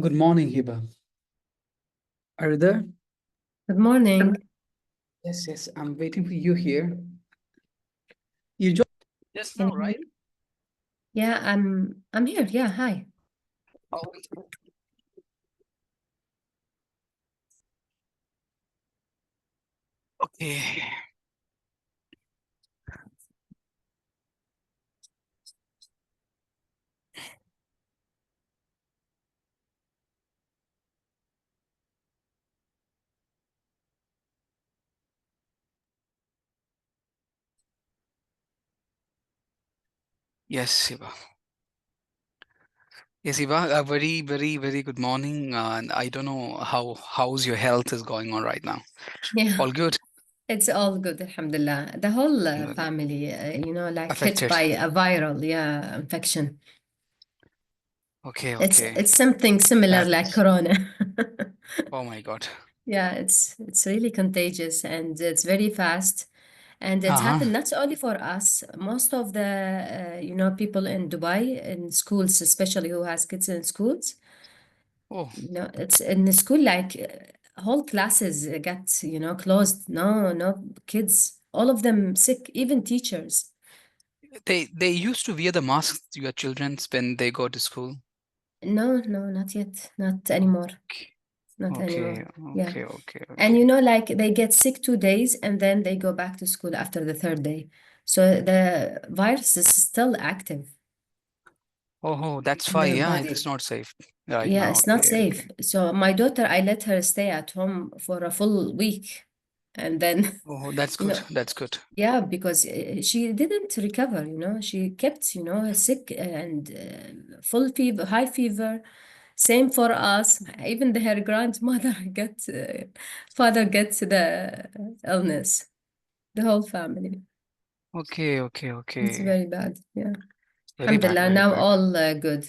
Good morning, Hiba. Are you there? Good morning. Yes, yes, I'm waiting for you here. You joined just Can now, you hear right? me? Yeah, I'm here. Yeah, hi. Oh, okay. Yes, Hiba. Yes, Hiba, a very, very, very good morning. And I don't know how's your health is going on right now. Yeah, All good? it's all good, alhamdulillah. The whole Uh, family, like hit Affected. by a viral, yeah, infection. Okay, It's okay. it's something similar like That's, corona. oh my God. Yeah, it's really contagious and it's very fast. And it's Uh-huh. happened not only for us, most of the people in Dubai in schools, especially who has kids in schools. Oh, It's in the school like whole classes get, closed. No kids, all of them sick, even teachers. they used to wear the masks, your children, when they go to school. No, not yet, not anymore, Okay, not anymore. okay, Yeah. okay, okay, And okay. like they get sick 2 days and then they go back to school after the third day. So the virus is still active Oh, that's in why. their Yeah, it is body. not safe right Yeah, now. it's not Okay, okay. safe. So my daughter, I let her stay at home for a full week. And then, Oh, that's you good. know, That's good. yeah, because she didn't recover, She kept, sick and full fever, high fever. Same for us. Even her grandmother father gets the illness. The whole family. Okay, okay, It's okay. very bad. Yeah. Very bad, Alhamdulillah, very now bad. all good.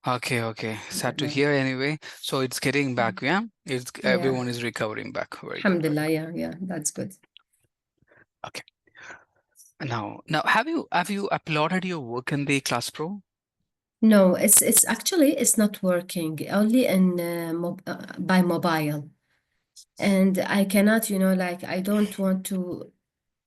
Okay, okay. Sad to Yeah. hear anyway. So it's getting back, yeah? It's Yeah. everyone is recovering back. Very good, very Alhamdulillah, good. yeah, that's good. Okay. Now have you uploaded your work in the Class Pro? No, it's actually it's not working only in by mobile, and I cannot, like I don't want to,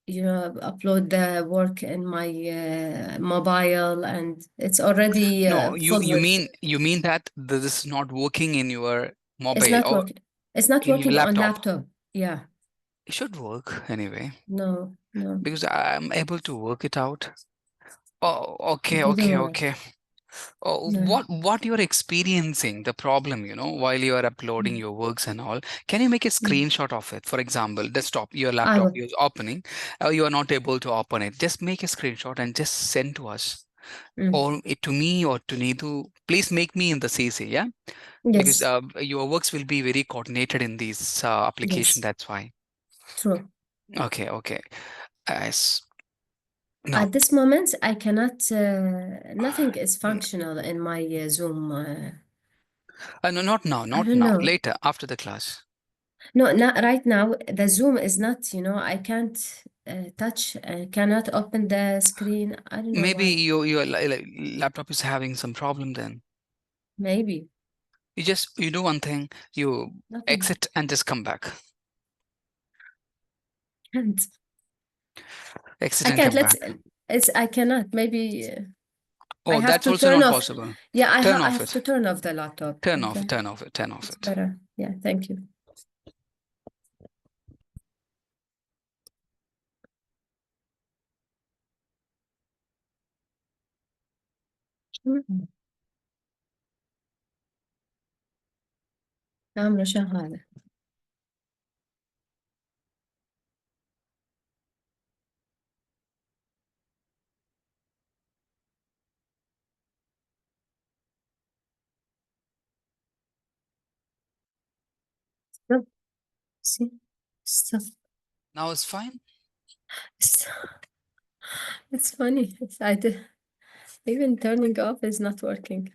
upload the work in my mobile, and it's already No, you full you with. mean you mean that this is not working in your It's mobile not or working. It's not in your working on laptop? laptop. Yeah. It should work anyway No, because I'm able to work it out. Oh, it okay, didn't okay, work. okay. Oh, No. what you're experiencing, the problem, while you are uploading Mm, your works and all, can you make a mm. screenshot of it? For example, desktop, your I laptop will. you're opening, you are not able to open it. Just make a screenshot and just send to us Mm. or to me or to Needu. Please make me in the CC, yeah? Because Yes, your works will be very coordinated in these application. yes, That's why. true. Okay, okay. Yes. Now, At this moment, I cannot, nothing is functional in my Zoom. no, not now, I not don't now. know. Later, after the class. No, not right now. The Zoom is not, I can't touch, cannot open the screen. I don't know Maybe why. your laptop is having some problem then. Maybe. You do one thing, you Nothing. exit and just come back. Can't. Exit I and can't. come back. I cannot. Maybe I Oh, have that's to also turn not off. possible. Yeah, Turn I off have it. to turn off the laptop. Turn off it. Okay. Turn off it. Turn off It's it. better. Yeah, thank you. عاملة شغالة. Stop. See? Stop. Now it's fine. Stop. It's funny. Even turning off is not working.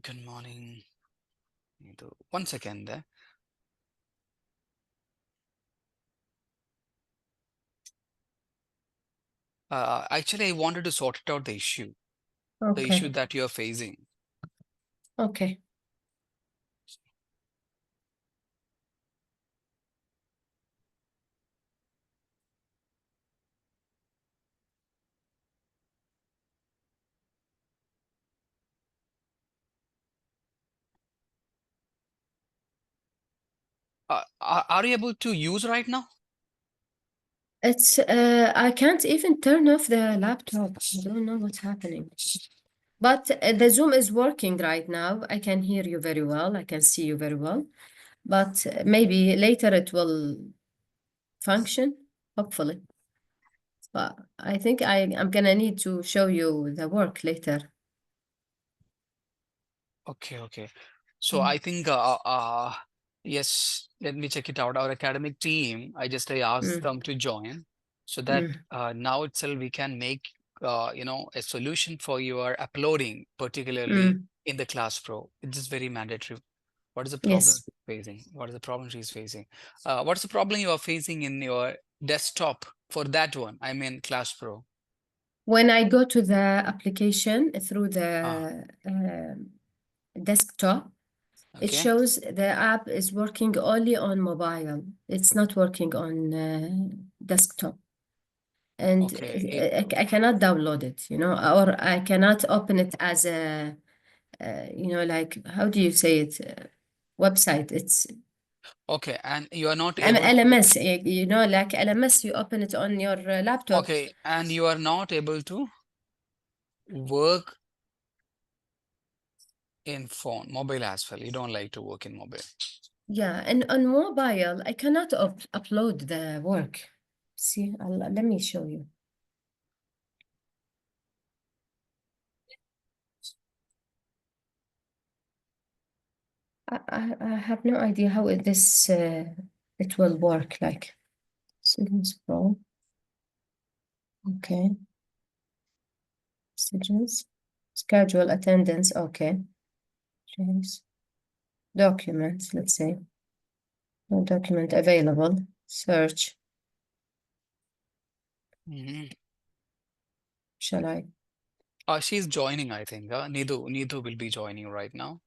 Good morning. One second there. Actually, I wanted to sort it out the issue. the issue Okay. that you're facing. Okay. Are you able to use right now? It's I can't even turn off the laptop. I don't know what's happening. But the Zoom is working right now. I can hear you very well. I can see you very well. But maybe later it will function, hopefully. But I think I'm gonna need to show you the work later. Okay, okay. So Mm, I think yes, let me check it out. Our academic team, I asked mm, them to join so that mm, now itself we can make a solution for your uploading, particularly mm. in the Class Pro. It is very mandatory. What is the problem Yes. she's facing? What is the problem she's facing? What's the problem you are facing in your desktop for that one? I mean, Class Pro. When I go to the application through Ah, the desktop, it okay, shows the app is working only on mobile. It's not working on desktop. And okay. I cannot download it, or I cannot open it as a, like, how do you say it? Website. It's Okay, and you are not able to. LMS, like LMS, you open it on your laptop. Okay, and you are not able to work in phone, mobile as well. You don't like to work in mobile. Yeah, and on mobile, I cannot upload the work. See, let me show you. I have no idea how it will work. Like, Students Pro. Okay, messages, schedule attendance. Okay, James. Documents. Let's say no document available. Search. Mhm. Shall I? She's joining, I think. Needu will be joining right now,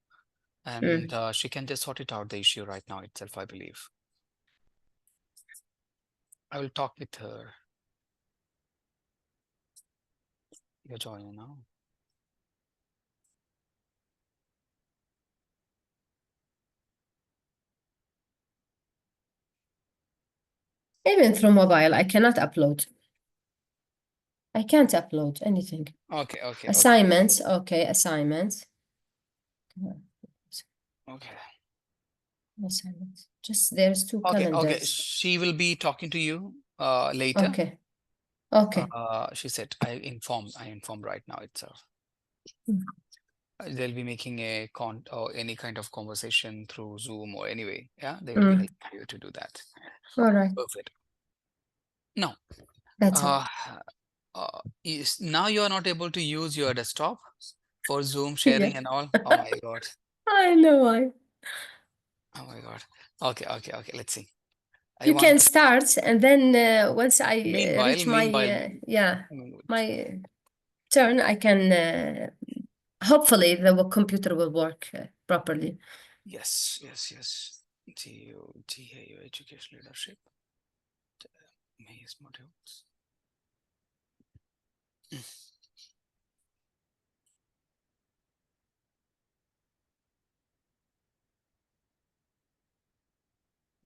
and Mm. she can just sort it out the issue right now itself, I believe. I will talk with her. You're joining now. Even through mobile, I cannot upload. I can't upload anything. Okay, okay, okay, Assignments. Okay, assignments. okay, Assignments. Just there's two okay. calendars. She will be talking to you later. Okay. Okay. She said I informed right now itself. Mm. They'll be making a con or any kind of conversation through Zoom or anyway. Yeah, they will be Mm. helping you to do that. All right. Perfect. Now, That's it. uh, now you are not able to use your desktop for Zoom Yeah. sharing and all. Oh my God. I know. Oh my God. Okay, okay, okay. Let's see. I You wanted can to. start, and then once I Meanwhile, reach my meanwhile, my turn, I can hopefully the computer will work properly. yes, yes, yes. GAU education leadership. Maze modules.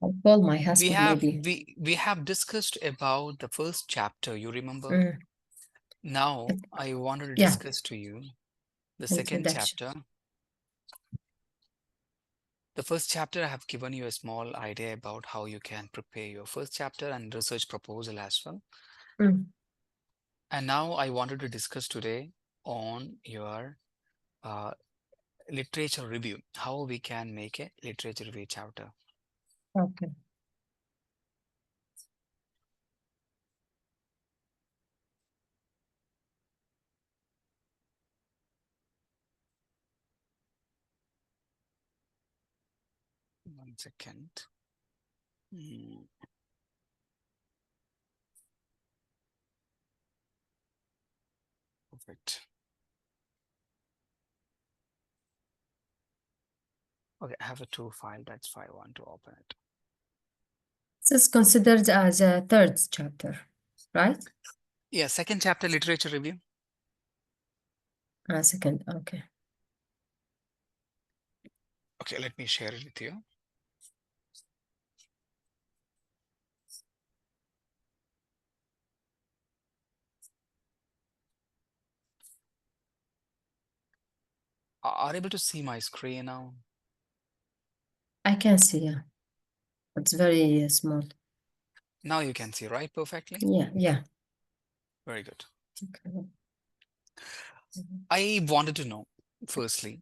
I'll call my We husband have maybe. we have discussed about the first chapter, you remember? Mm. Now I wanted to Yeah, discuss to you the second introduction. chapter. The first chapter I have given you a small idea about how you can prepare your first chapter and research proposal as well. Mm. And now I wanted to discuss today on your uh, literature review, how we can make a literature review chapter. Okay. One second. Hmm. Perfect. Okay, I have a two file. That's why I want to open it. This is considered as a third chapter, right? Yeah, second chapter literature review. A second, okay. Okay, let me share it with you. Are you able to see my screen now? I can see, yeah. It's very small. Now you can see, right? Perfectly. Yeah, yeah. Very good. Okay. I wanted to know, firstly,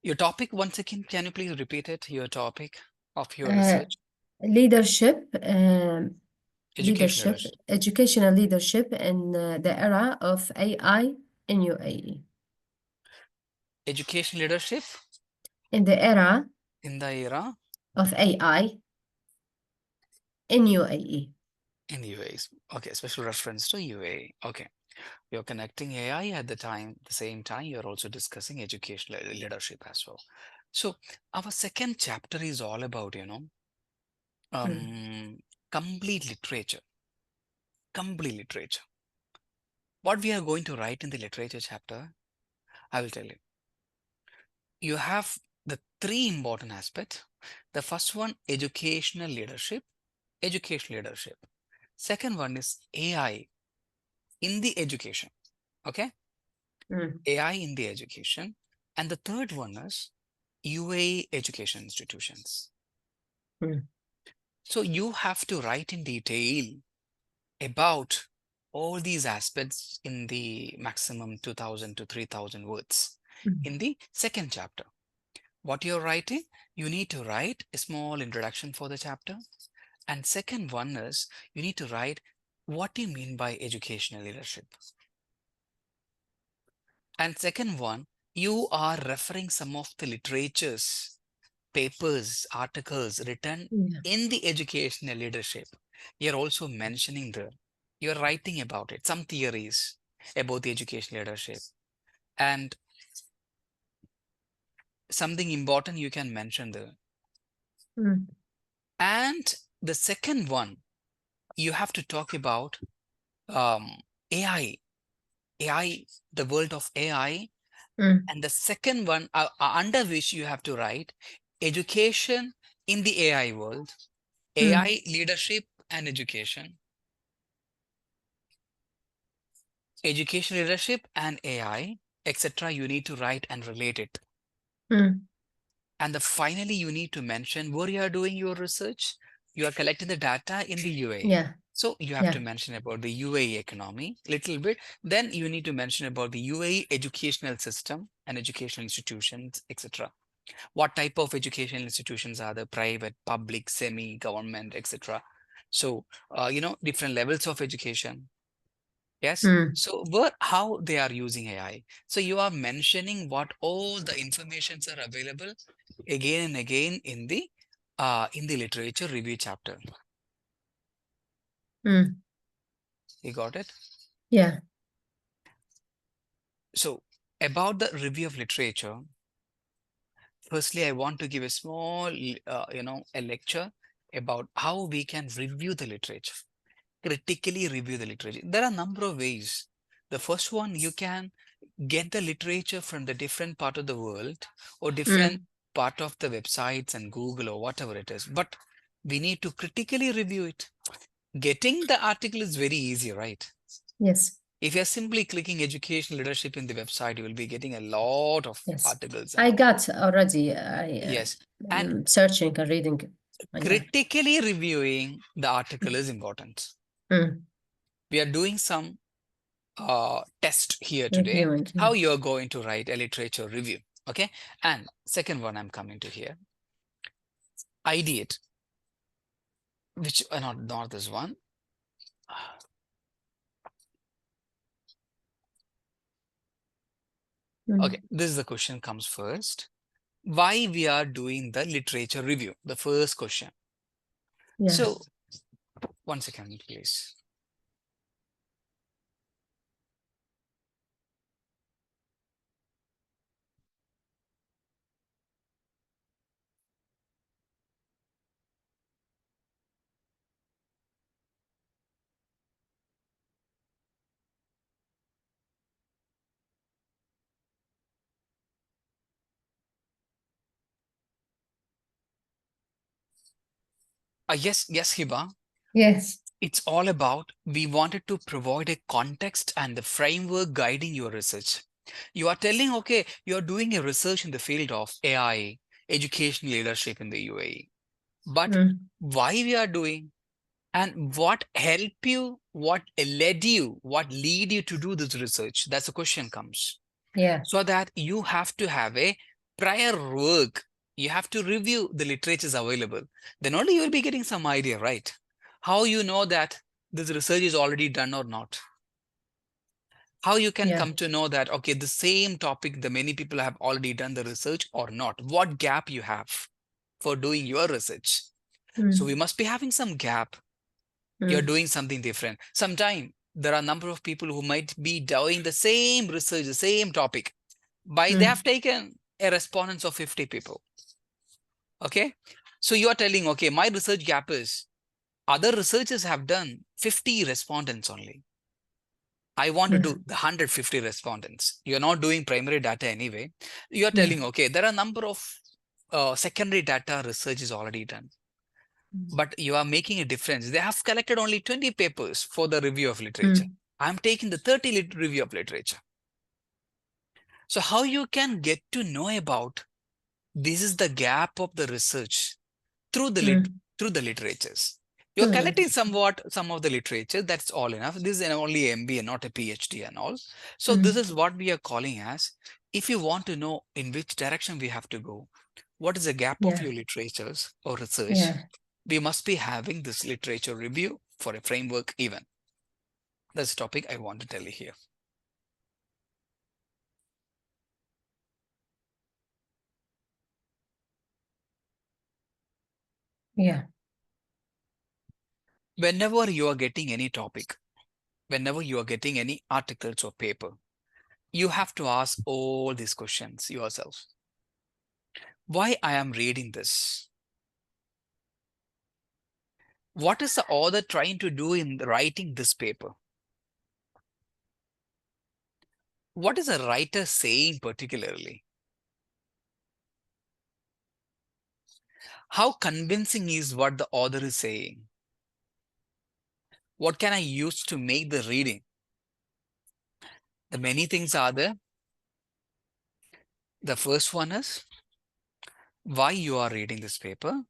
your topic once again. Can you please repeat it? Your topic of your Uh, research, leadership, education leadership. educational leadership in the era of AI in UAE. Education leadership In the era in the era of AI in UAE. in UAE. Okay, special reference to UAE. Okay, you're connecting AI at the same time, you're also discussing education leadership as well. So our second chapter is all about, Mm, um, complete literature. Complete literature. What we are going to write in the literature chapter, I will tell you. You have the three important aspects. The first one, educational leadership. Educational leadership. Second one is AI in the education. Okay, mm, AI in the education. And the third one is UAE education institutions. mm, So you have to write in detail about all these aspects in the maximum 2000 to 3000 words mm, in the second chapter. What you're writing, you need to write a small introduction for the chapter. And second one is you need to write what do you mean by educational leadership. And second one, you are referring some of the literatures, papers, articles written yeah. in the educational leadership. You're also mentioning there. You're writing about it, some theories about the education leadership. And something important you can mention there. Mm, And the second one, you have to talk about um, AI, AI, the world of AI. mm, And the second one, under which you have to write education in the AI world, mm, AI leadership and education, education leadership and AI, etc. You need to write and relate it. mm, And finally, you need to mention where you are doing your research. You are collecting the data in the UAE. yeah, So you have to yeah. mention about the UAE economy little bit. Then you need to mention about the UAE educational system and educational institutions, etc. What type of educational institutions are there? Private, public, semi-government, etc. So, different levels of education. Yes. Mm, So, how they are using AI. So you are mentioning what all the informations are available again and again in the literature review chapter. mm, You got it? yeah. So about the review of literature, firstly, I want to give a small, a lecture about how we can review the literature, critically review the literature. There are a number of ways. The first one, you can get the literature from the different part of the world or different Mm, part of the websites and Google or whatever it is, but we need to critically review it. Getting the article is very easy, right? yes, If you're simply clicking education leadership in the website, you will be getting a lot of yes. articles and I all. got already. I Yes. And searching and reading. Yeah. critically reviewing the article is important. Mm, We are doing some test here today, reviewing. Yeah. how you're going to write a literature review. Okay. And second one I'm coming to here, ideate, which not this one. Okay, Mm, this is the question comes first. Why we are doing the literature review? The first question. yeah. So, one second, please. Yes, yes, Hiba. Yes. It's all about we wanted to provide a context and the framework guiding your research. You are telling, okay, you're doing a research in the field of AI, education leadership in the UAE. But Mm. why we are doing and what helped you, what led you, what lead you to do this research? That's the question comes. Yeah. So that you have to have a prior work. You have to review the literatures available. Then only you will be getting some idea, right? How you know that this research is already done or not? How you can Yeah. come to know that, okay, the same topic, the many people have already done the research or not? What gap you have for doing your research? So we Mm. must be having some gap. You're Mm. doing something different. Sometime there are a number of people who might be doing the same research, the same topic, by they have Mm. taken a respondents of 50 people. Okay. So you are telling, okay, my research gap is other researchers have done 50 respondents only. I want to Yeah. do the 150 respondents. You're not doing primary data anyway. You're Yeah. telling, okay, there are a number of secondary data research is already done, Mm. but you are making a difference. They have collected only 20 papers for the review of literature. Mm. I'm taking the 30 review of literature. So how you can get to know about this is the gap of the research through the Mm. through the literatures. You're Mm. collecting somewhat some of the literature. That's all enough. This is only MBA, not a PhD and all. So this Mm. is what we are calling as. If you want to know in which direction we have to go, what is the gap of Yeah. your literatures or research, Yeah. we must be having this literature review for a framework even. That's the topic I want to tell you here. Yeah. Whenever you are getting any topic, whenever you are getting any articles or paper, you have to ask all these questions yourself. Why I am reading this? What is the author trying to do in writing this paper? What is a writer saying particularly? How convincing is what the author is saying? What can I use to make the reading? The many things are there. The first one is why you are reading this paper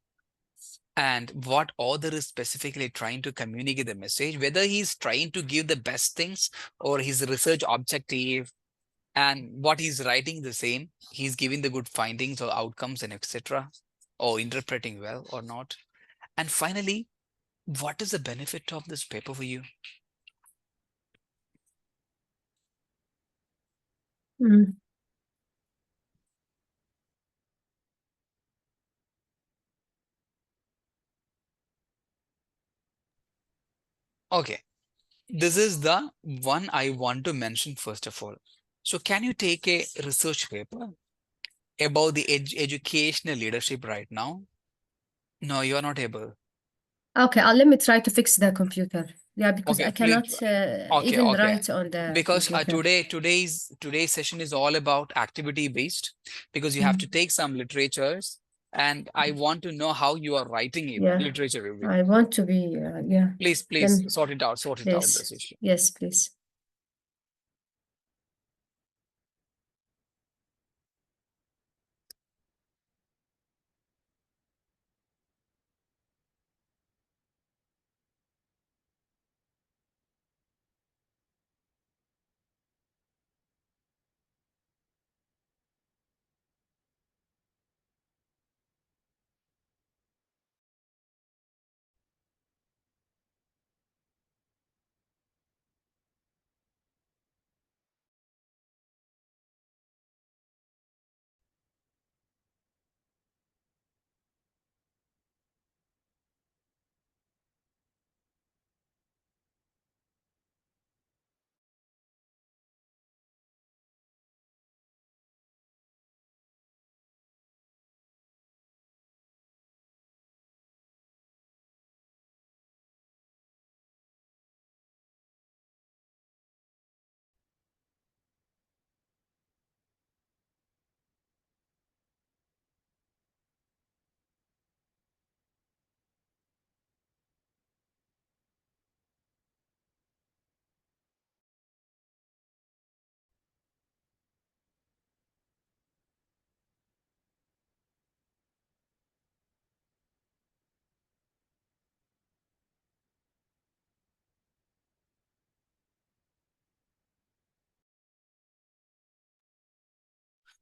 and what author is specifically trying to communicate the message, whether he's trying to give the best things or his research objective and what he's writing the same, he's giving the good findings or outcomes and etc. or interpreting well or not. And finally, what is the benefit of this paper for you? Mm. Okay, this is the one I want to mention first of all. So can you take a research paper about the educational leadership right now? No, you are not able. Okay, let me try to fix the computer. Yeah, because Okay, I please. cannot Okay, even okay. write on the Because computer. today's session is all about activity based because you have to Mm. take some literatures and I want to know how you are writing it, Yeah, literature review. I want to be, yeah. Let Please me, sort it out please. this issue. Yes, please.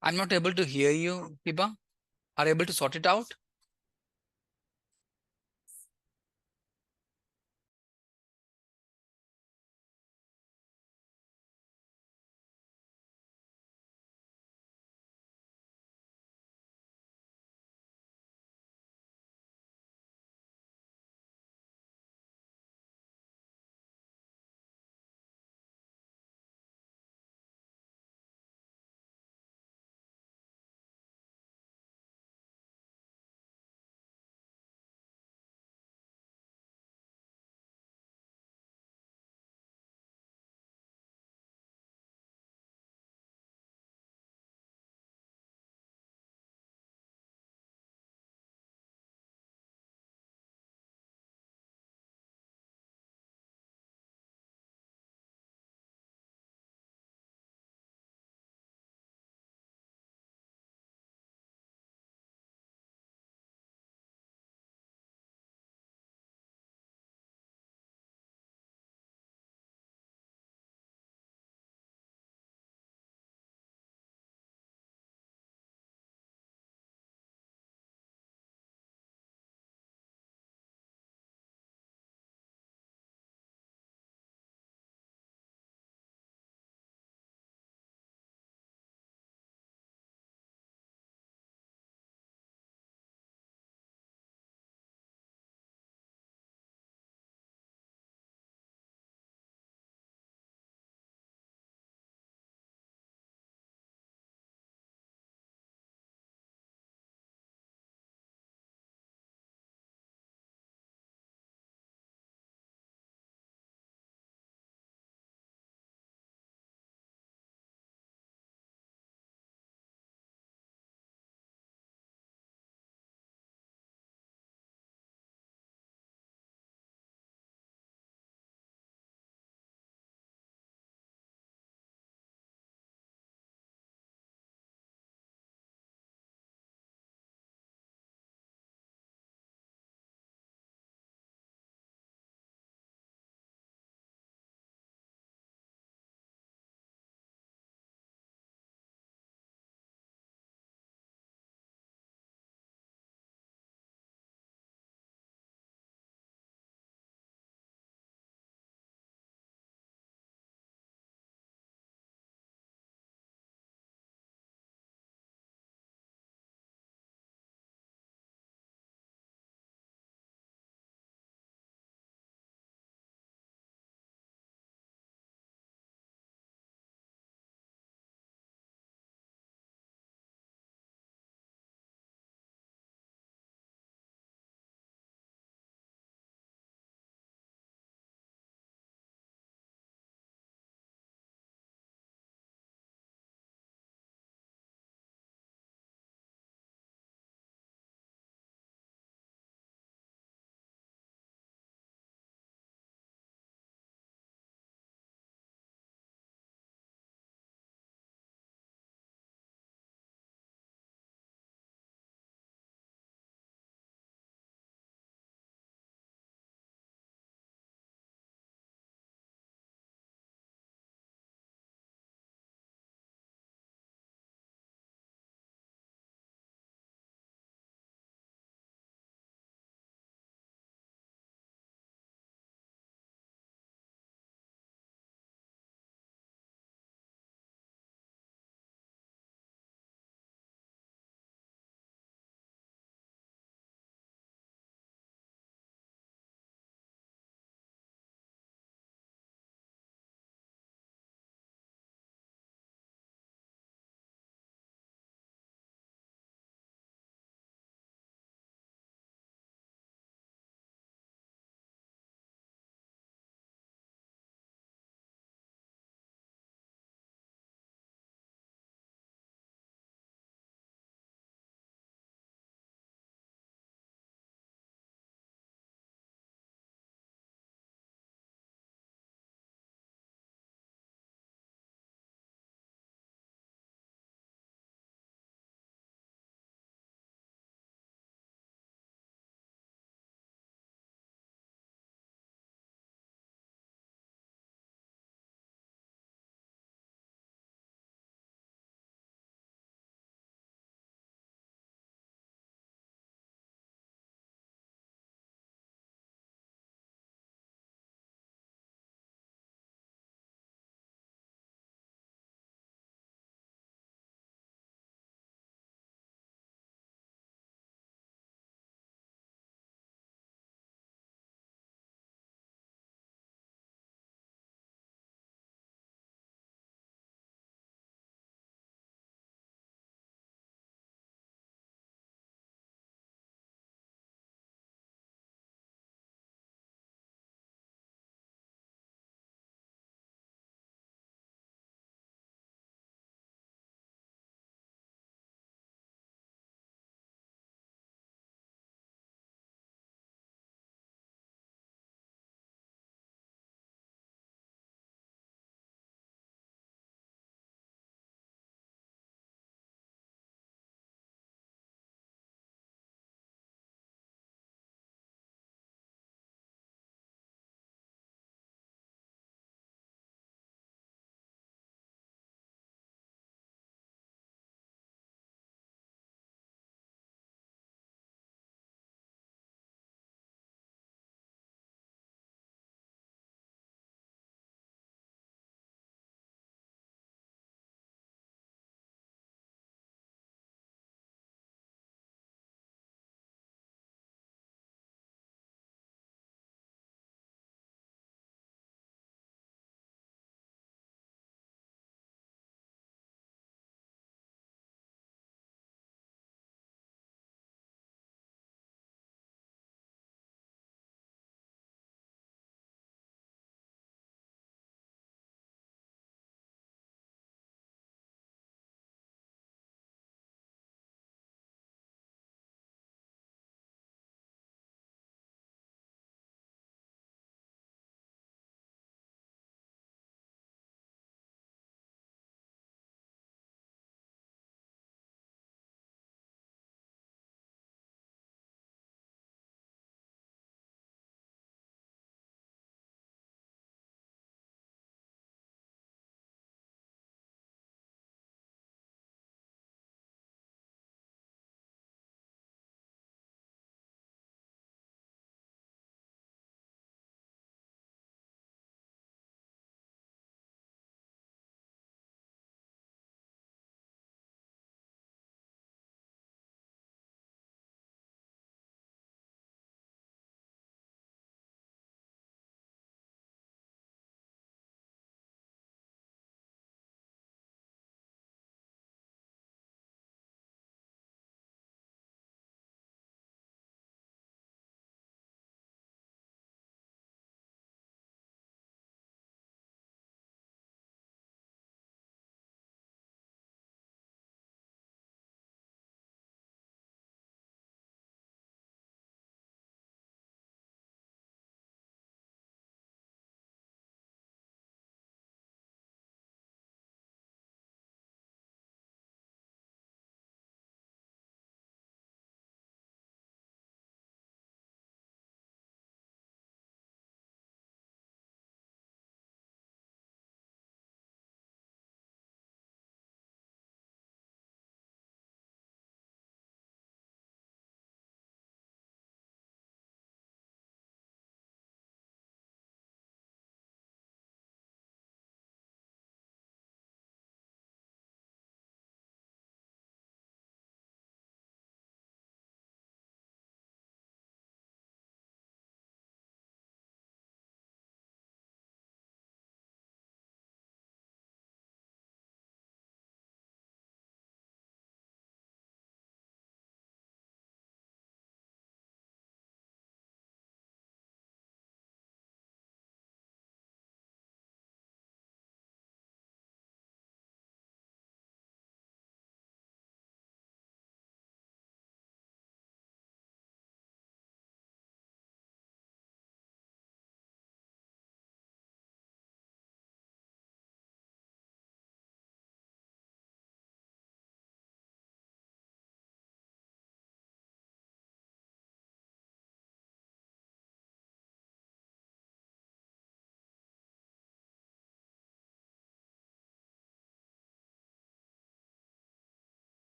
I'm not able to hear you, Hiba. Are you able to sort it out?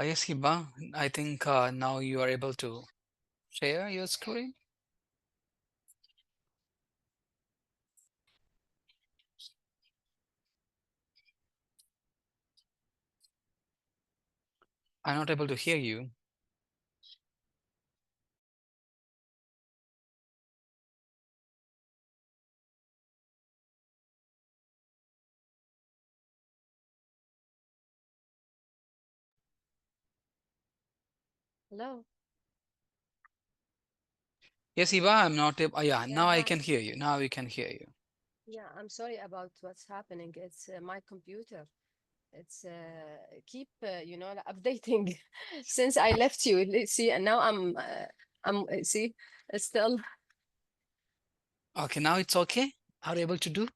Yes, Hiba, I think now you are able to share your screen. I'm not able to hear you. Hello. Yes, Hiba, I'm not able. Yeah, Yeah, now I hi. can hear you. Now we can hear you. Yeah, I'm sorry about what's happening. It's my computer. It's keep updating since I left you. See, and now I'm see, it's still Okay, now it's okay. Are you able to do?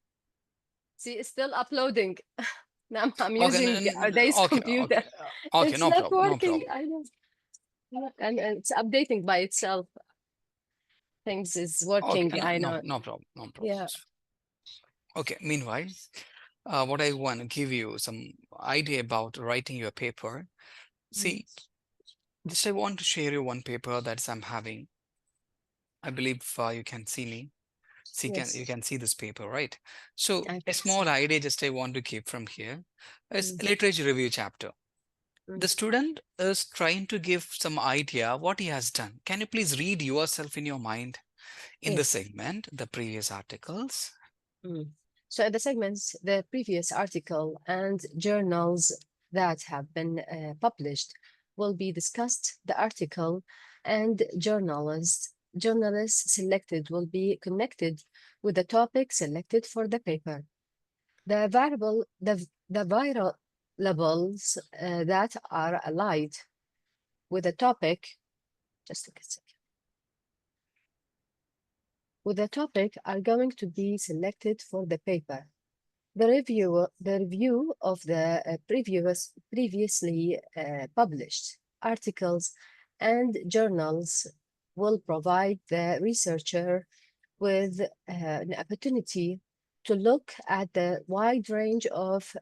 see, it's still uploading. Now I'm Okay, using our day's okay, computer. okay, okay, It's no not problem, no working. problem. I don't. And it's updating by itself. Things is Okay, working. no, I no, know. no problem, no Yeah. problems. Okay, meanwhile, what I want to give you some idea about writing your paper. Mm. See, just I want to share you one paper that I'm having. I believe you can see me. See, you Yes, can see this paper, right? So I a can see. small idea just I want to keep from here is Mm. literature review chapter. Mm. The student is trying to give some idea what he has done. Can you please read yourself in your mind in the Yes. segment, the previous articles? Mm. So the segments, the previous article and journals that have been published will be discussed. The article and journalists selected will be connected with the topic selected for the paper. The viral labels that are allied with the topic, just a second, with the topic are going to be selected for the paper. The review of the previously published articles and journals will provide the researcher with an opportunity to look at the wide range of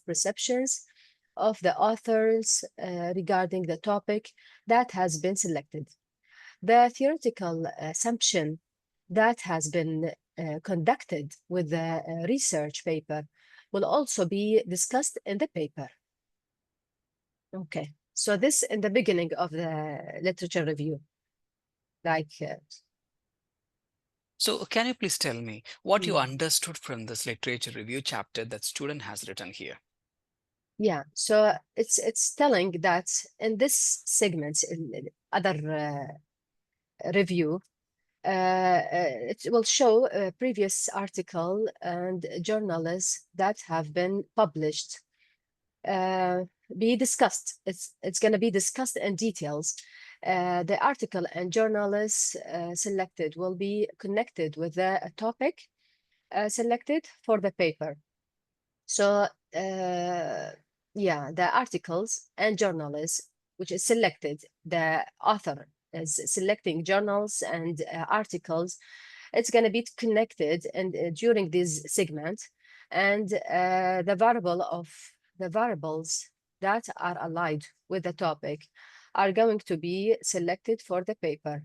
perceptions of the authors regarding the topic that has been selected. The theoretical assumption that has been conducted with the research paper will also be discussed in the paper. Okay, so this in the beginning of the literature review, like, So can you please tell me what you mm, understood from this literature review chapter that student has written here? yeah, so it's telling that in this segment, in other review, it will show a previous article and journals that have been published uh, be discussed. It's going to be discussed in details. The article and journalists selected will be connected with the topic selected for the paper. So yeah, the articles and journalists, which is selected, the author is selecting journals and articles. It's going to be connected and during this segment, and the variables that are allied with the topic are going to be selected for the paper.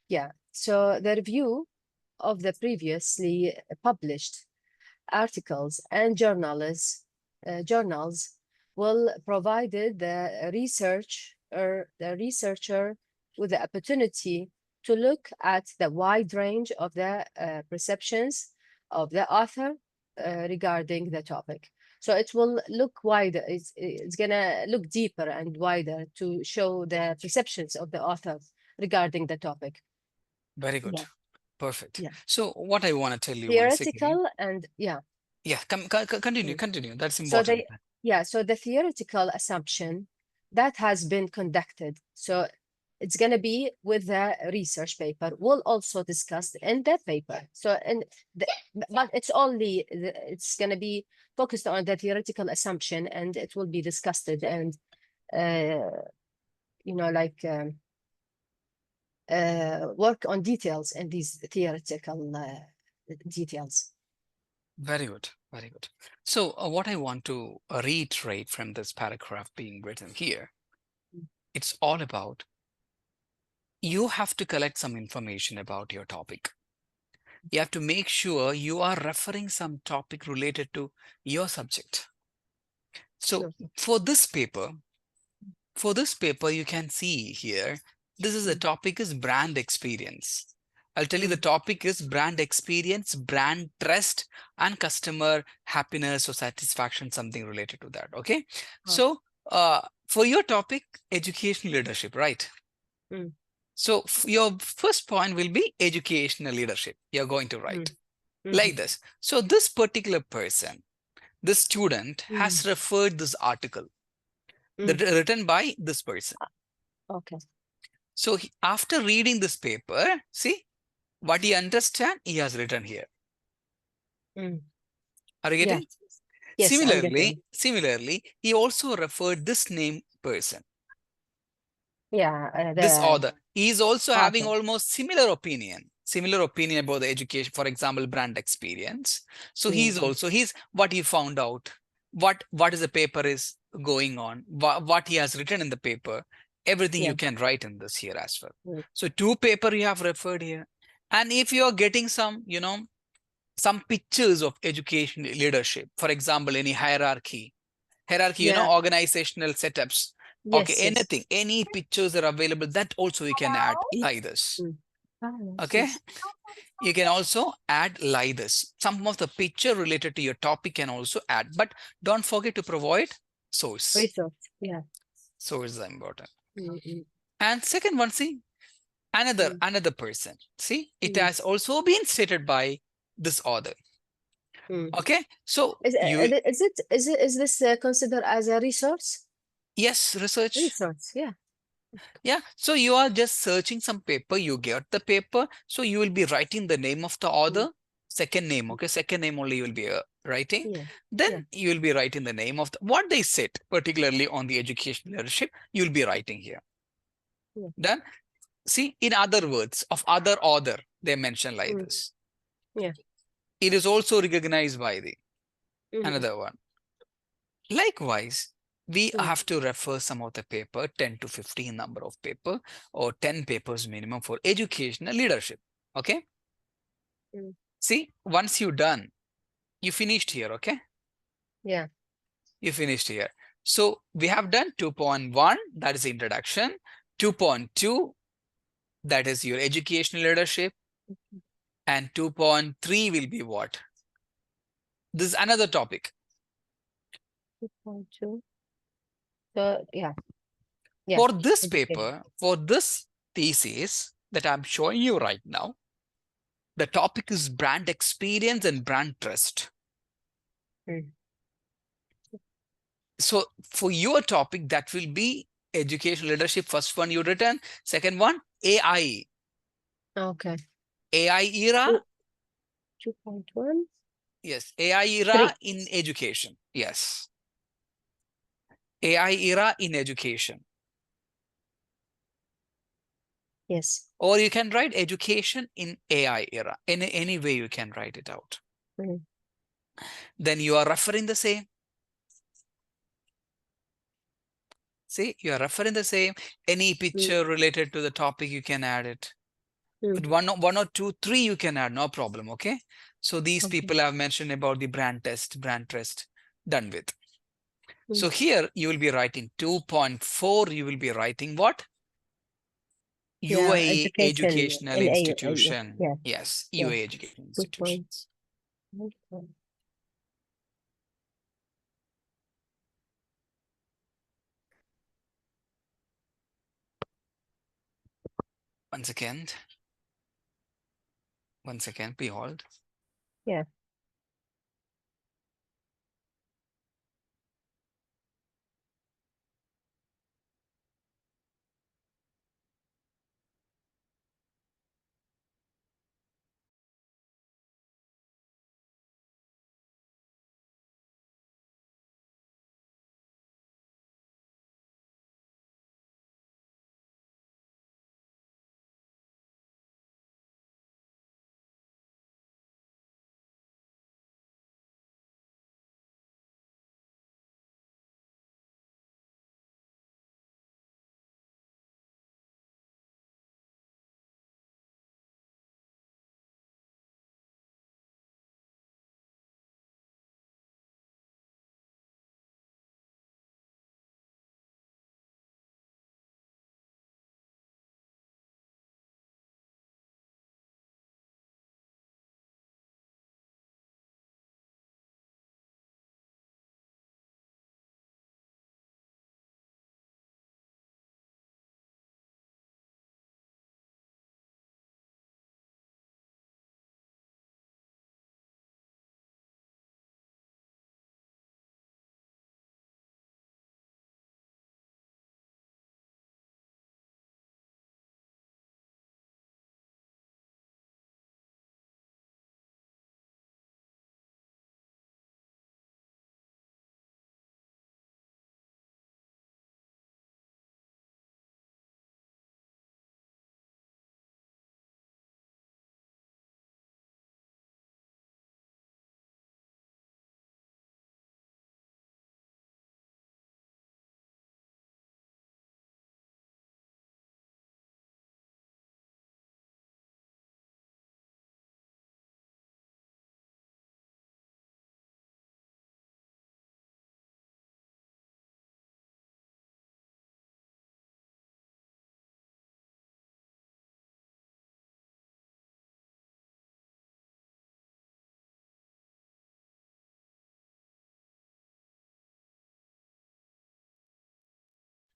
Yeah. So the review of the previously published articles and journals will provide the researcher with the opportunity to look at the wide range of the perceptions of the author regarding the topic. So it will look wider, it's gonna look deeper and wider to show the perceptions of the author regarding the topic. Very good. Yeah, Perfect. yeah. So what I want to tell you once again, Theoretical and yeah. yeah, continue, Mm. continue. That's So important. so the theoretical assumption that has been conducted, so it's going to be with the research paper. We'll also discuss in that paper. So, the, but it's going to be focused on the theoretical assumption, and it will be discussed and uh, like work on details and these theoretical details. Very good. Very good. So what I want to reiterate from this paragraph being written here, it's all about you have to collect some information about your topic. You have to make sure you are referring some topic related to your subject. So Okay. for this paper, you can see here, this is the Mm, topic is brand experience. I'll tell you the mm, topic is brand experience, brand trust, and customer happiness or satisfaction, something related to that. Okay. oh, So for your topic, educational leadership, right? mm, So your first point will be educational leadership. You're going to write mm, mhm, like this. So this particular person, this student mm, has referred this article that mm. written by this person. Okay. So after reading this paper, see what he understand, he has written here. Mm. Are you Yeah. getting? Yes, I'm getting. Similarly, he also referred this name person, Yeah, this the author. He is also having author. almost similar opinion about the education, for example, brand experience. So Yeah. he's what he found out, what is the paper is going on, what he has written in the paper, everything you Yeah. can write in this here as well. Mm. So two paper you have referred here. And if you are getting some pictures of education leadership, for example, any hierarchy, Yeah. organizational setups. Okay, Yes, yes. anything, any pictures are available, that also you can add like this. Mm. Ah, yes, Okay, yes. you can also add like this. Some of the picture related to your topic can also add, but don't forget to provide source. Resource. Yeah. Source is important. Mm, mm, And second one, see, another mm, another person. See, it mm, has also been stated by this author. mm. Okay, so Is, you, is this considered as a resource? yes, research. Resource, yeah. Yeah, so you are just searching some paper, you get the paper, so you will be writing the name of the Mm, author, second name, mm. okay, second name only you will be writing. Yeah. Then Yeah. you will be writing the name of what they said, particularly on the education leadership, you will be writing here. Yeah. Then, see, in other words, of other author, they mention like Mm, this. yeah. It is also recognized by the Mm, another one. Likewise, we mm, have to refer some of the paper, 10 to 15 number of paper or 10 papers minimum for educational leadership. Okay. mm. See, once you done, you finished here. Okay. Yeah. You finished here. So we have done 2.1, that is introduction. 2.2, that is your educational leadership. And 2.3 will be what? This is another topic. 2.2. So, yeah. Yeah. For this Education. paper, for this thesis that I'm showing you right now, the topic is brand experience and brand trust. Mm. So for your topic, that will be education leadership. First one you written, second one, AI. Okay. AI era, 2.1. yes, AI era 3. in education. Yes, AI era in education. Yes. Or you can write education in AI era. Any way you can write it out. Mm. Then you are referring the same. See, you are referring the same. Any Mm. picture related to the topic, you can add it. Mm. But one or two, three, you can add, no problem. Okay. So these Okay. people have mentioned about the brand trust, done with. Mm. So here you will be writing 2.4, you will be writing what? Yeah. UAE Education Educational in AU. Institution. Yeah. Yes, Yeah. UAE Educational 2.1. Institutions. Once again, please hold. Yeah.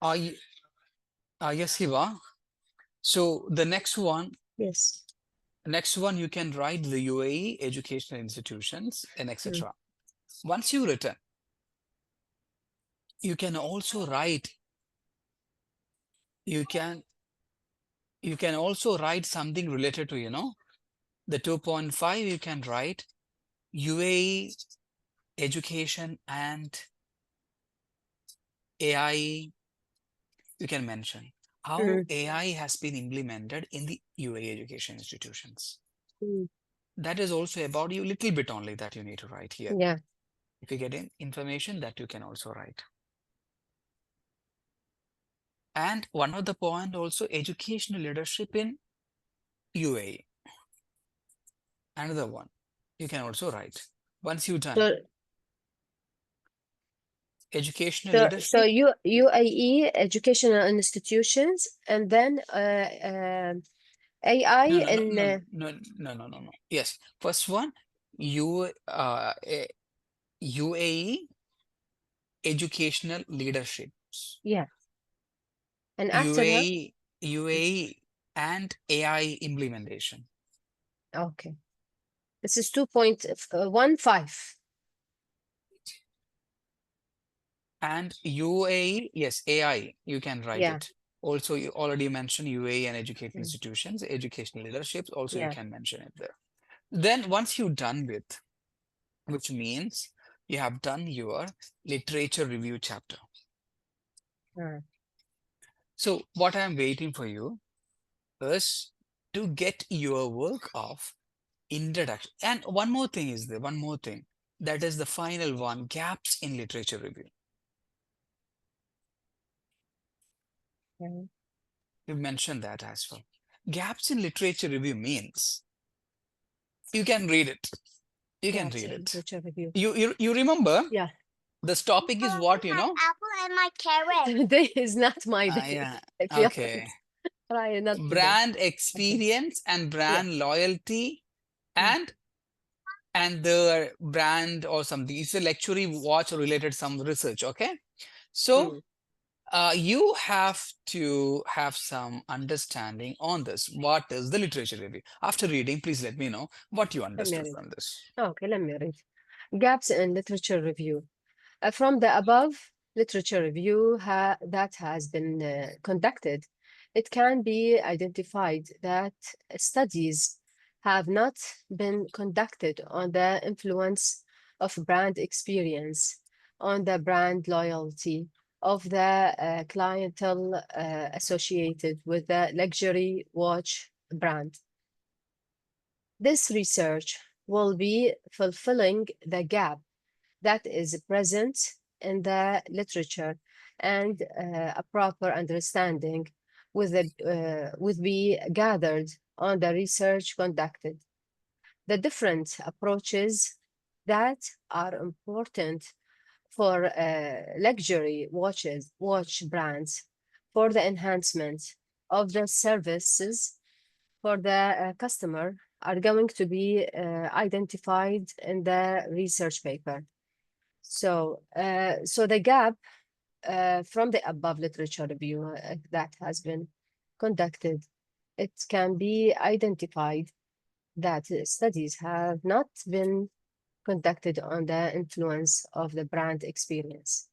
I yes, Hiva. So the Yes. next one you can write the UAE educational institutions and Mm, etc. Once you written, you can also write you can you can also write something related to, the 2.5. You can write UAE education and AI. You can mention how mm, AI has been implemented in the UAE education institutions. mm. That is also about you little bit only that you need to write here. Yeah. If you get information that you can also write. And one of the point also educational leadership in UAE. Another one you can also write. Once you've done So educational so leadership. UAE educational institutions, and then AI No, no, no, and no, no, no, no, no, no. Yes, first one, UAE educational leaderships. yeah, and after that, UAE and AI implementation. okay, this is 2.15. And UAE, yes, AI, you can write Yeah. it. Also, you already mentioned UAE and educational Mm, institutions, educational leaderships, also you yeah. can mention it there. Then once you're done with, which means you have done your literature review chapter. Uh, So what I'm waiting for you is to get your work of introduction. And one more thing is there, one more thing. That is the final one, gaps in literature review. yeah. You mentioned that as well. Gaps in literature review means you can read it. You can Gaps read in it. literature review. You remember Yeah. this topic is what, My apple and my carrot. Today is not my day. Yeah, If you okay. try not today. Brand Okay. experience and Yeah. brand loyalty Mm, and the brand or something. It's a lecture watch related some research, okay? So mm. you have to have some understanding on this. What is the literature review? After reading, please let me know what you Let me understood read. from this. Okay, let me read. Gaps in literature review. From the above literature review that has been conducted, it can be identified that studies have not been conducted on the influence of brand experience, on the brand loyalty of the clientele associated with the luxury watch brand. This research will be fulfilling the gap that is present in the literature, and a proper understanding with be gathered on the research conducted. The different approaches that are important for luxury watch brands, for the enhancement of the services for the customer are going to be identified in the research paper. So the gap from the above literature review that has been conducted, it can be identified that studies have not been conducted on the influence of the brand experience.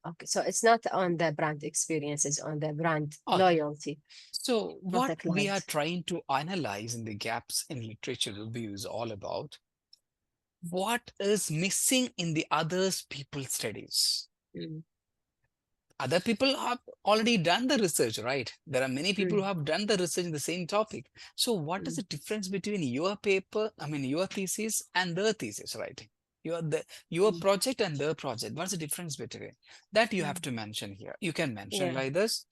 Okay, so it's not on the brand experience, it's on the brand Okay. loyalty So of what the we are client. trying to analyze in the gaps in literature review is all about what is missing in the others people studies. Mm, Other people have already done the research, right? There are many people who mm, have done the research in the same topic. So what is mm, the difference between your paper, I mean your thesis and their thesis writing? Your mm, project and their project. What's the difference between that you have mm. to mention here? You can mention Yeah, like this.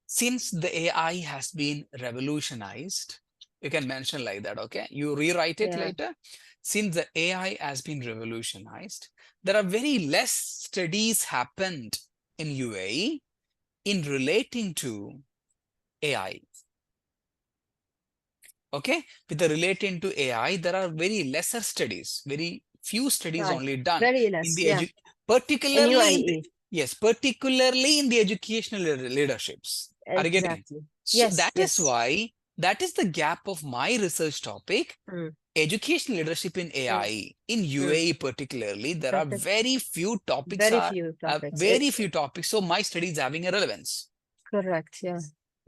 Since the AI has been revolutionized, you can mention like that, okay? You rewrite it yeah, later. Since the AI has been revolutionized, there are very less studies happened in UAE in relating to AI. Okay, with the relating to AI, there are very lesser studies, very few studies right. only done Very in less, the yeah. In particularly in the UAE. Yes, particularly in the educational leaderships. Are you getting it? Exactly. So Yes, that is yes. why, that is the gap of my research topic. Mm, Educational leadership in mm, AI, in mm. UAE particularly, there are Perfect. very few topics Very few topics. So my study is having a relevance Correct. Yeah.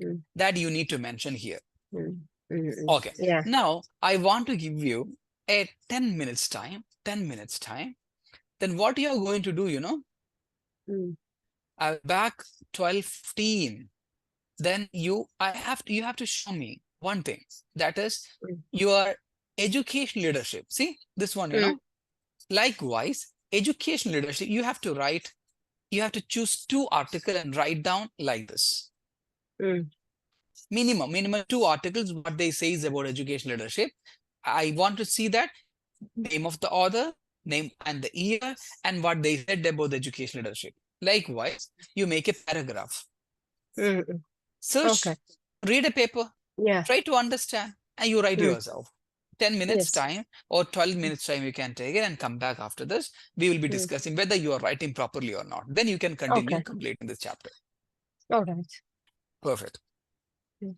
Mm, that you need to mention here. mm, mm, mm. Okay. Yeah. Now I want to give you a 10 minutes time, 10 minutes time. Then what you are going to do, Mm, back 12:15. Then you have to show me one thing, that is mm, your education leadership. See this one, mm, likewise education leadership, you have to choose two articles and write down like this. mm, Minimum two articles, what they say is about education leadership. I want to see that name of the author, name and the year, and what they said about the education leadership. Likewise, you make a paragraph. mm, mm. Search, Okay. read a paper, Yeah. try to understand, and you write Mm, yourself. 10 minutes yes. time or 12 minutes time, you can take it and come back after this. We will be Mm, discussing whether you are writing properly or not. Then you can continue okay. completing this chapter. All right. Perfect. Mm.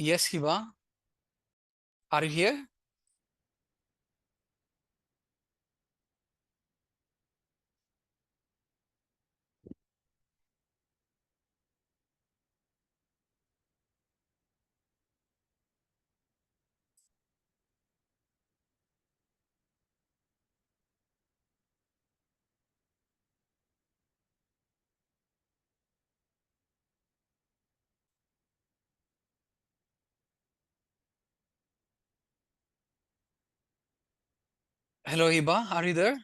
Yes, Hiba, are you here? Hello, Hiba, are you there?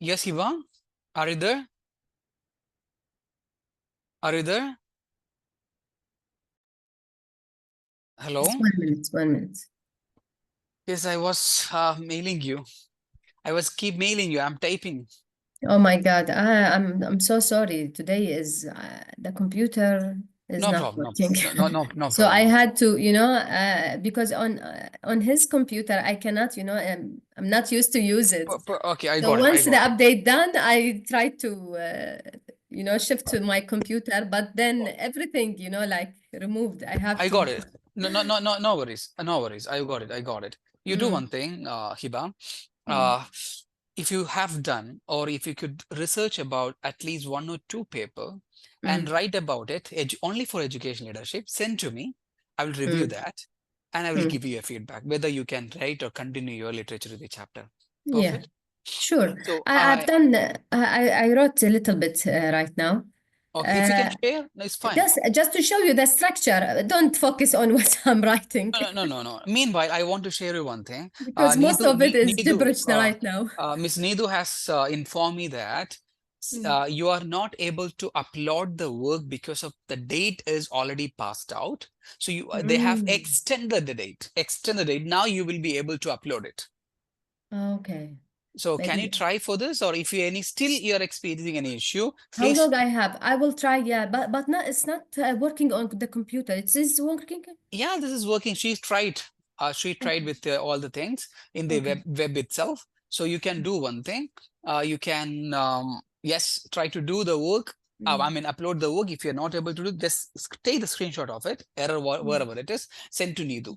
Yes, Hiba, are you there? Are you there? Hello? Just 1 minute, 1 minute. Yes, I was mailing you. I was keep mailing you. I'm typing. Oh my God, I'm so sorry. Today is the computer is No not problem. working. No So I problem. had to, because on his computer I cannot, I'm not used to use it. Okay, I So got it. once the update done, I tried to shift to my computer, but then everything, like removed. I have I to. got it. No worries. No worries. I got it. I got it. You do one thing, Hiba. Mm, If you have done, or if you could research about at least one or two paper and mm, write about it, only for education leadership, send to me. I will review mm, that and I will mm. give you a feedback, whether you can write or continue your literature review chapter. Yeah, Perfect. sure. So I've done. I wrote a little bit right now. okay, if you can Uh, share, no, it's fine. just to show you the structure. Don't focus on what I'm writing No. Meanwhile, I want to share you one thing. because most of it is Needu, gibberish right now. Miss Needu has informed me that Mm. you are not able to upload the work because of the date is already passed out. So they have Mm. extended the date. Extended the date. Now you will be able to upload it. Okay, So can you maybe. try for this, or if you still you're experiencing any issue, How please. long I have? I will try. Yeah, but not. It's not working on the computer. It is working. Yeah, this is working. She tried. She tried Okay. with all the things in the Okay. web itself. So you can do one thing. You can yes, try to do the work. I Mm. mean, upload the work. If you're not able to do, just take the screenshot of it, error Mm. wherever it is, send to Needu,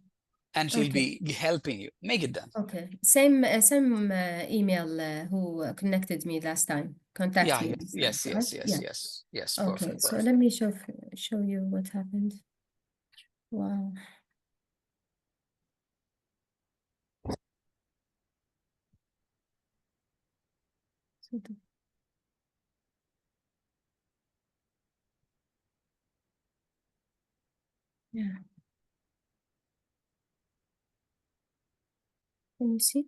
and she'll Okay. be helping you make it done. Okay. Same email who connected me last time. Contact Yeah. me last time, Yes. right? Yes. Yes. Yeah. Yes. Yes. Okay. Perfect. So Perfect. let me show you what happened. Wow. So yeah. Can you see?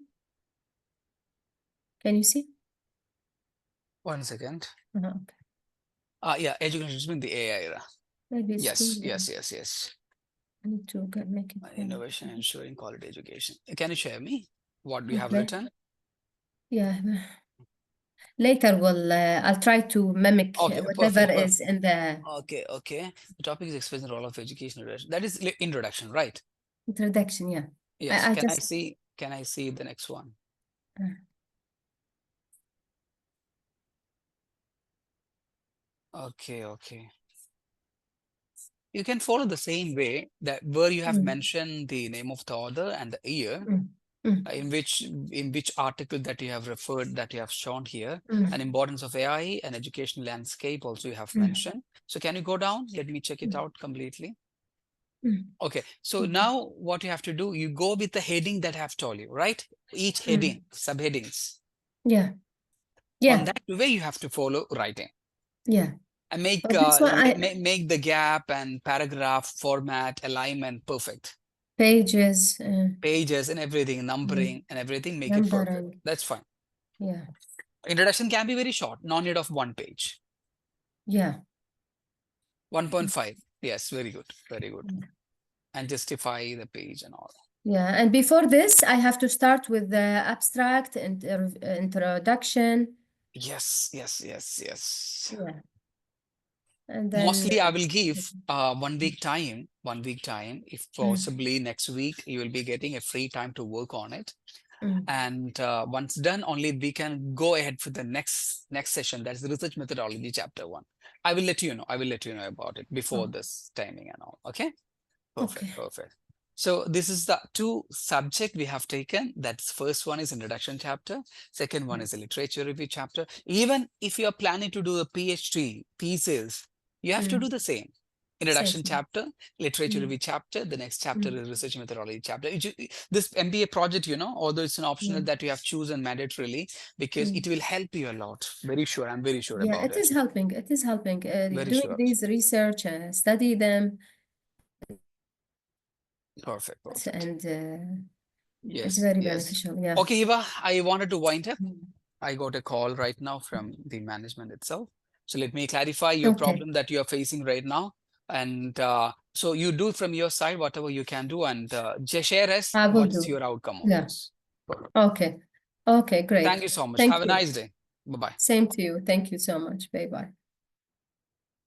Can you see? 1 second. Okay. Yeah. Education has been the AI era. Maybe it's too Yes. low. Yes. Yes. Yes. I need to make it Innovation ensuring quality education. Can you share me what you have okay. written? Yeah. Later I'll try to mimic Okay, whatever perfect, is perfect. in the Okay. The topic is explain the role of education leadership. That is introduction, right? introduction. Yeah. Yes. I Can I just see? Can I see the next one? uh, Okay. You can follow the same way that where you have mm, mentioned the name of the author and the year, mm, mm, in which article that you have referred, that you have shown here, and mm, importance of AI and education landscape also you have mm, mentioned. So can you go down? Let me check it mm, out completely. mm, Okay, so mm, now what you have to do, you go with the heading that I have told you, right? Each heading, mm. subheadings. Yeah. On Yeah. that way, you have to follow writing Yeah. and make But this one make the gap and paragraph format alignment perfect. pages Pages and everything, mm, numbering and everything, make it perfect. numbering. That's fine. Yeah. Introduction can be very short, no need of 1 page. Yeah. 1.5. Yes, very good, very good. Mm. And justify the page and all. Yeah. And before this, I have to start with the abstract and introduction. Yes. Yeah. And then Mostly I will give 1 week time, if mm, possibly next week you will be getting a free time to work on it. mm, And once done, only we can go ahead for the next session. That's the research methodology chapter 1. I will let you know. About it before oh, this timing and all. Okay. okay. Perfect. So this is the 2 subject we have taken. That's first one is introduction chapter. Second one is a literature review chapter. Even if you are planning to do a PhD thesis, you have to do Mm, the same. Introduction same. chapter, literature Mm, review chapter. The next chapter mm, is research methodology chapter. This MBA project, although it's an optional mm, that you have chosen mandatorily, because mm. it will help you a lot. Very sure. I'm very sure Yeah, about it it. is helping. It is helping. Very Doing sure. these research, study them, Perfect. and it's Yes. very Yes. beneficial. Yeah. Okay, Eva, I wanted to wind up. Mm. I got a call right now from the management itself. So let me clarify your Okay. problem that you are facing right now. And so you do from your side whatever you can do, and just share us I will what's do. your outcome of Yeah. this. Okay. Okay, Thank great. you so much. Thank Have a you. nice day. Bye-bye. Same to you. Thank you so much. Bye bye.